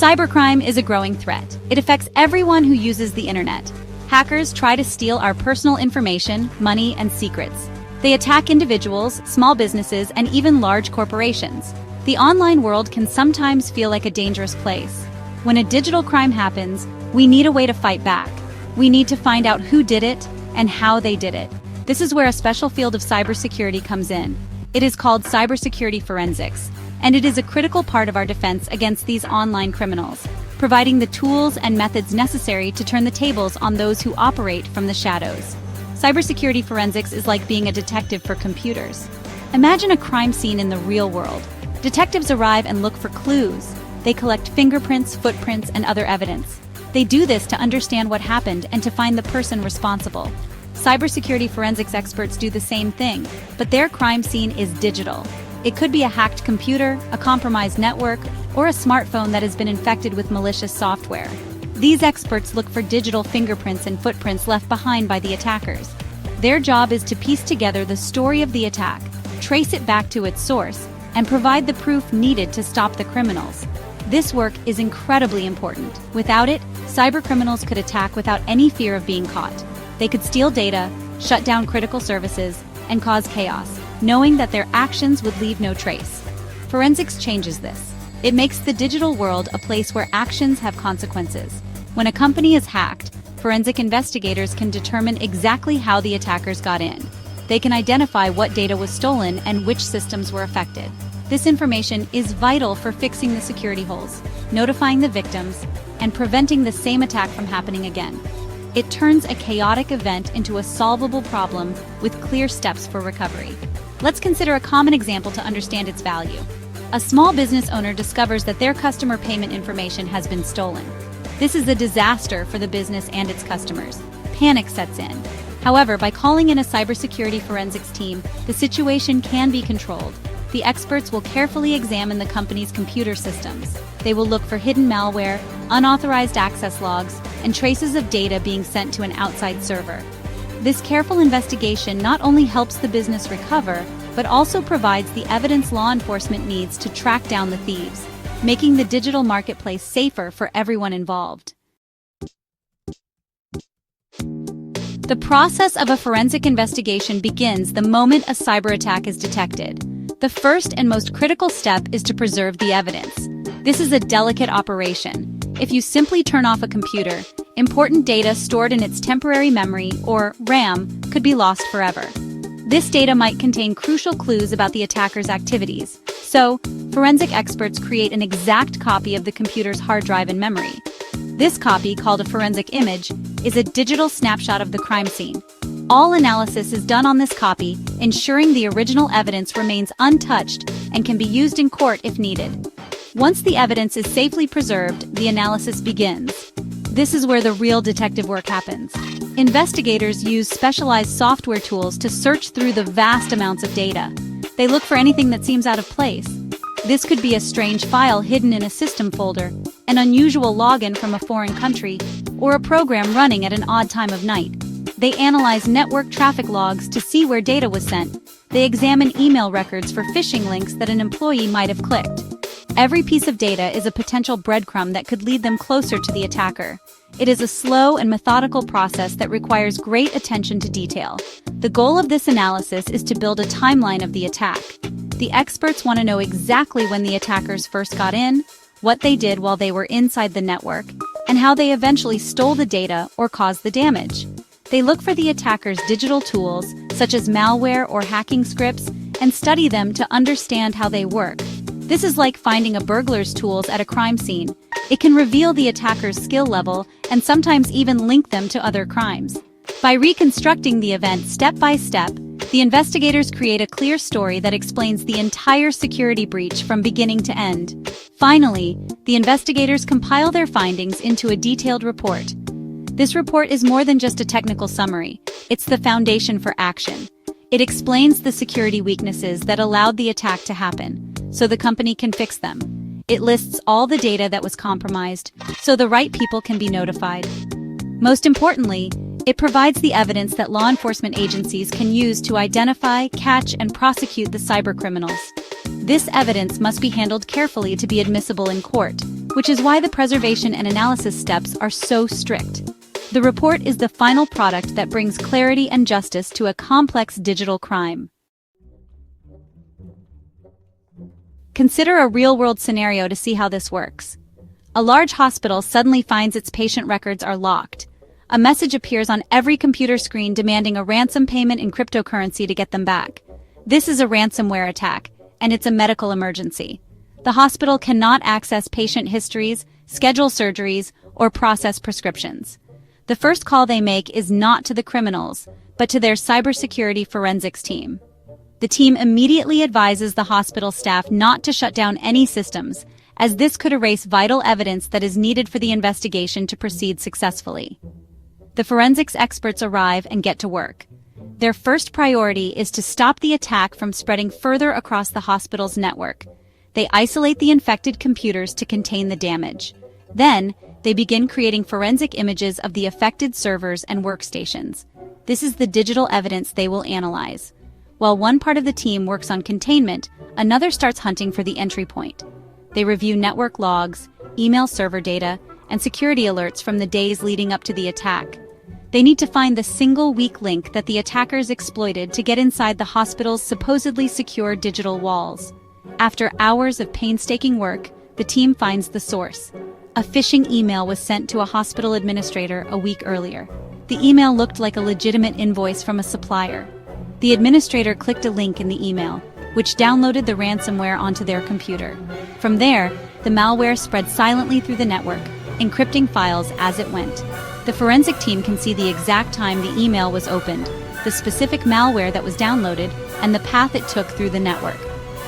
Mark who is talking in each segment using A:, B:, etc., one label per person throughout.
A: Cybercrime is a growing threat. It affects everyone who uses the internet. Hackers try to steal our personal information, money, and secrets. They attack individuals, small businesses, and even large corporations. The online world can sometimes feel like a dangerous place. When a digital crime happens, we need a way to fight back. We need to find out who did it and how they did it. This is where a special field of cybersecurity comes in. It is called cybersecurity forensics, and it is a critical part of our defense against these online criminals, providing the tools and methods necessary to turn the tables on those who operate from the shadows. Cybersecurity forensics is like being a detective for computers. Imagine a crime scene in the real world. Detectives arrive and look for clues. They collect fingerprints, footprints, and other evidence. They do this to understand what happened and to find the person responsible. Cybersecurity forensics experts do the same thing, but their crime scene is digital. It could be a hacked computer, a compromised network, or a smartphone that has been infected with malicious software. These experts look for digital fingerprints and footprints left behind by the attackers. Their job is to piece together the story of the attack, trace it back to its source, and provide the proof needed to stop the criminals. This work is incredibly important. Without it, cybercriminals could attack without any fear of being caught. They could steal data, shut down critical services, and cause chaos, knowing that their actions would leave no trace. Forensics changes this. It makes the digital world a place where actions have consequences. When a company is hacked, forensic investigators can determine exactly how the attackers got in. They can identify what data was stolen and which systems were affected. This information is vital for fixing the security holes, notifying the victims, and preventing the same attack from happening again. It turns a chaotic event into a solvable problem with clear steps for recovery. Let's consider a common example to understand its value. A small business owner discovers that their customer payment information has been stolen. This is a disaster for the business and its customers. Panic sets in. However, by calling in a cybersecurity forensics team, the situation can be controlled. The experts will carefully examine the company's computer systems. They will look for hidden malware, unauthorized access logs, and traces of data being sent to an outside server. This careful investigation not only helps the business recover, but also provides the evidence law enforcement needs to track down the thieves, making the digital marketplace safer for everyone involved. The process of a forensic investigation begins the moment a cyber attack is detected. The first and most critical step is to preserve the evidence. This is a delicate operation. If you simply turn off a computer, important data stored in its temporary memory, or RAM, could be lost forever. This data might contain crucial clues about the attacker's activities, so forensic experts create an exact copy of the computer's hard drive and memory. This copy, called a forensic image, is a digital snapshot of the crime scene. All analysis is done on this copy, ensuring the original evidence remains untouched and can be used in court if needed. Once the evidence is safely preserved, the analysis begins. This is where the real detective work happens. Investigators use specialized software tools to search through the vast amounts of data. They look for anything that seems out of place. This could be a strange file hidden in a system folder, an unusual login from a foreign country, or a program running at an odd time of night. They analyze network traffic logs to see where data was sent. They examine email records for phishing links that an employee might have clicked. Every piece of data is a potential breadcrumb that could lead them closer to the attacker. It is a slow and methodical process that requires great attention to detail. The goal of this analysis is to build a timeline of the attack. The experts want to know exactly when the attackers first got in, what they did while they were inside the network, and how they eventually stole the data or caused the damage. They look for the attacker's digital tools, such as malware or hacking scripts, and study them to understand how they work. This is like finding a burglar's tools at a crime scene. It can reveal the attacker's skill level and sometimes even link them to other crimes. By reconstructing the event step by step, the investigators create a clear story that explains the entire security breach from beginning to end. Finally, the investigators compile their findings into a detailed report. This report is more than just a technical summary. It's the foundation for action. It explains the security weaknesses that allowed the attack to happen, so the company can fix them. It lists all the data that was compromised, so the right people can be notified. Most importantly, it provides the evidence that law enforcement agencies can use to identify, catch, and prosecute the cybercriminals. This evidence must be handled carefully to be admissible in court. which is why the preservation and analysis steps are so strict. The report is the final product that brings clarity and justice to a complex digital crime. Consider a real-world scenario to see how this works. A large hospital suddenly finds its patient records are locked. A message appears on every computer screen demanding a ransom payment in cryptocurrency to get them back. This is a ransomware attack, and it's a medical emergency. The hospital cannot access patient histories, schedule surgeries, or process prescriptions. The first call they make is not to the criminals, but to their cybersecurity forensics team. The team immediately advises the hospital staff not to shut down any systems, as this could erase vital evidence that is needed for the investigation to proceed successfully. The forensics experts arrive and get to work. Their first priority is to stop the attack from spreading further across the hospital's network. They isolate the infected computers to contain the damage. Then, they begin creating forensic images of the affected servers and workstations. This is the digital evidence they will analyze. While one part of the team works on containment, another starts hunting for the entry point. They review network logs, email server data, and security alerts from the days leading up to the attack. They need to find the single weak link that the attackers exploited to get inside the hospital's supposedly secure digital walls. After hours of painstaking work, the team finds the source. A phishing email was sent to a hospital administrator a week earlier. The email looked like a legitimate invoice from a supplier. The administrator clicked a link in the email, which downloaded the ransomware onto their computer. From there, the malware spread silently through the network, encrypting files as it went. The forensic team can see the exact time the email was opened, the specific malware that was downloaded, and the path it took through the network.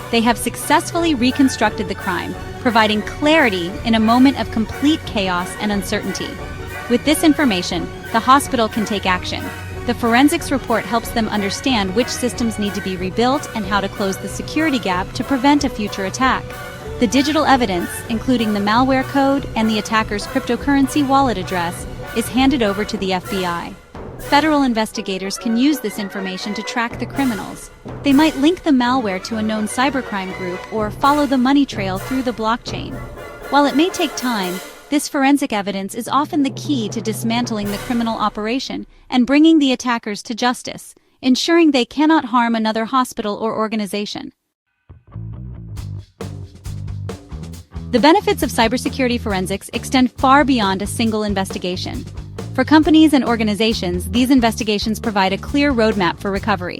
A: They have successfully reconstructed the crime, providing clarity in a moment of complete chaos and uncertainty. With this information, the hospital can take action. The forensics report helps them understand which systems need to be rebuilt and how to close the security gap to prevent a future attack. The digital evidence, including the malware code and the attacker's cryptocurrency wallet address, is handed over to the FBI. Federal investigators can use this information to track the criminals. They might link the malware to a known cybercrime group or follow the money trail through the blockchain. While it may take time, this forensic evidence is often the key to dismantling the criminal operation and bringing the attackers to justice, ensuring they cannot harm another hospital or organization. The benefits of cybersecurity forensics extend far beyond a single investigation. For companies and organizations, these investigations provide a clear roadmap for recovery.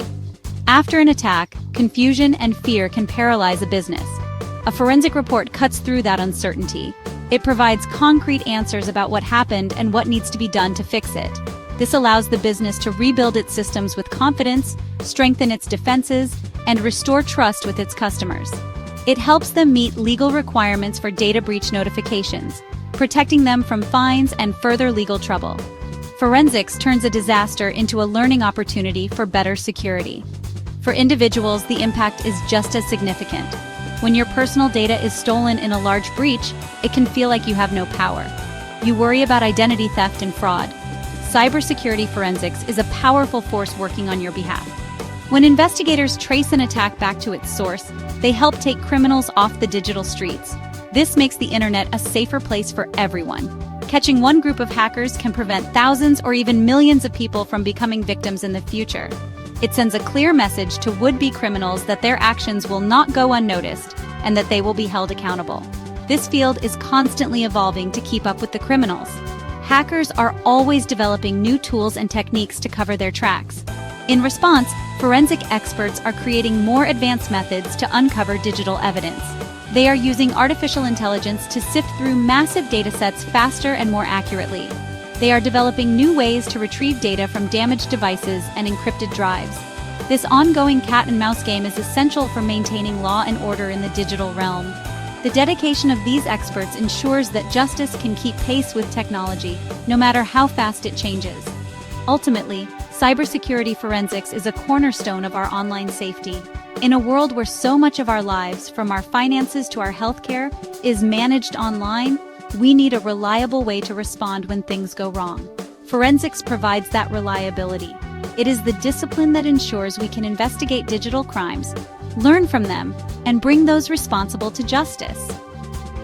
A: After an attack, confusion and fear can paralyze a business. A forensic report cuts through that uncertainty. It provides concrete answers about what happened and what needs to be done to fix it. This allows the business to rebuild its systems with confidence, strengthen its defenses, and restore trust with its customers. It helps them meet legal requirements for data breach notifications, protecting them from fines and further legal trouble. Forensics turns a disaster into a learning opportunity for better security. For individuals, the impact is just as significant. When your personal data is stolen in a large breach, it can feel like you have no power. You worry about identity theft and fraud. Cybersecurity forensics is a powerful force working on your behalf. When investigators trace an attack back to its source, they help take criminals off the digital streets. This makes the internet a safer place for everyone. Catching one group of hackers can prevent thousands or even millions of people from becoming victims in the future. It sends a clear message to would-be criminals that their actions will not go unnoticed and that they will be held accountable. This field is constantly evolving to keep up with the criminals. Hackers are always developing new tools and techniques to cover their tracks. In response, forensic experts are creating more advanced methods to uncover digital evidence. They are using artificial intelligence to sift through massive datasets faster and more accurately. They are developing new ways to retrieve data from damaged devices and encrypted drives. This ongoing cat-and-mouse game is essential for maintaining law and order in the digital realm. The dedication of these experts ensures that justice can keep pace with technology, no matter how fast it changes. Ultimately, cybersecurity forensics is a cornerstone of our online safety. In a world where so much of our lives, from our finances to our healthcare, is managed online, we need a reliable way to respond when things go wrong. Forensics provides that reliability. It is the discipline that ensures we can investigate digital crimes, learn from them, and bring those responsible to justice.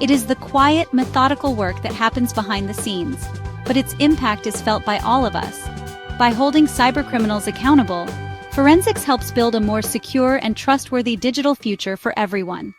A: It is the quiet, methodical work that happens behind the scenes, but its impact is felt by all of us. By holding cybercriminals accountable, forensics helps build a more secure and trustworthy digital future for everyone.